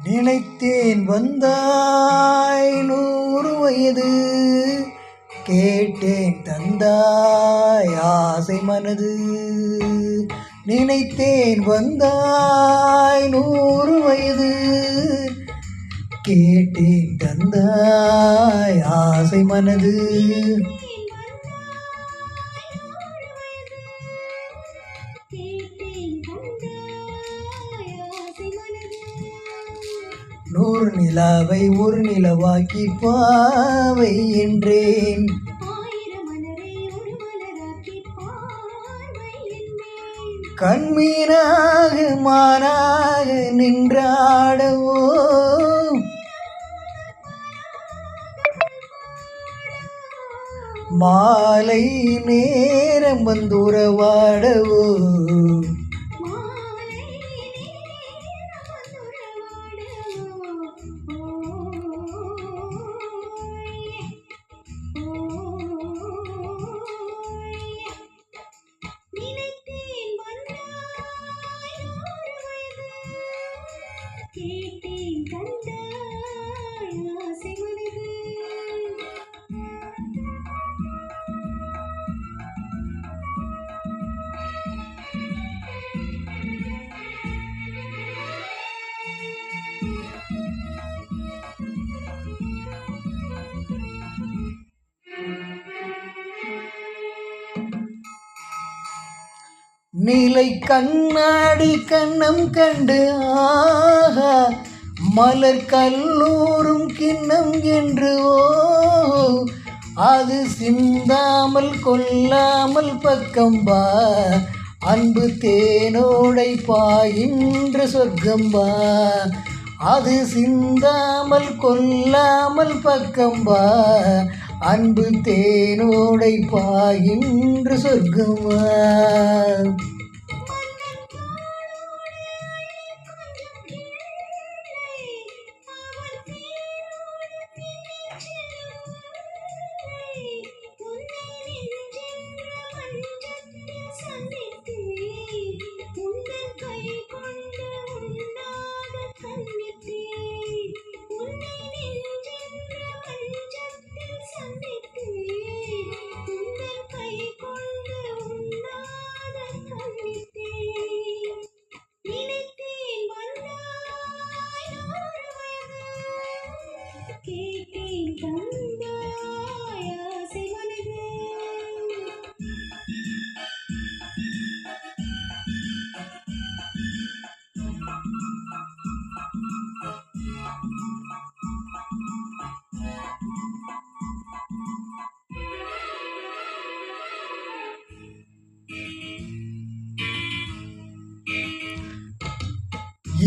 நினைத்தேன் வந்தாய் 100 வயது, கேட்டேன் தந்தாய் ஆசை மனது. நினைத்தேன் வந்தாய் 100 வயது, கேட்டேன் தந்தாய் ஆசை மனது. 100 நிலாவை ஒரு நிலவாக்கி பாவை என்றேன். கண்மீனாக மானாக நின்றாடவோ, மாலை நேரம் வந்துறவாடவோ. நீலை கண்ணாடி கண்ணம் கண்டு ஆஹா, மலர் கல்லூரும் கிண்ணம் என்று அது சிந்தாமல் கொல்லாமல் பக்கம்பா, அன்பு தேனோடை பாயின்ற சொர்க்கம்பா. அது சிந்தாமல் கொல்லாமல் பக்கம்பா, அன்பு தேனோடை பாயின்ற சொர்க்கமா.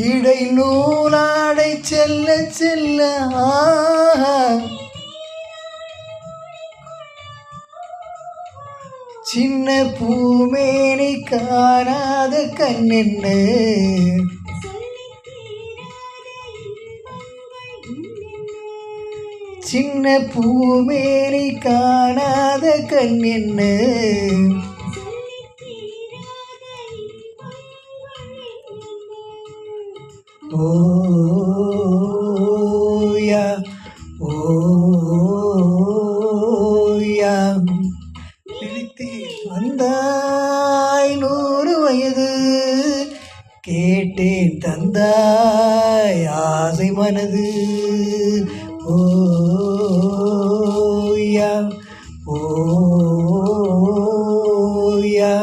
இடை நூலாடை செல்ல செல்ல சின்ன பூமேனி காணாத கண்ணென்ன, சின்ன பூமேனி காணாத கண்ணென்ன. ஓயா ஓயா நினைத்தேன் வந்தாய் 100 வயது, கேட்டேன் தந்தாய் ஆசை மனது. ஓயா ஓயா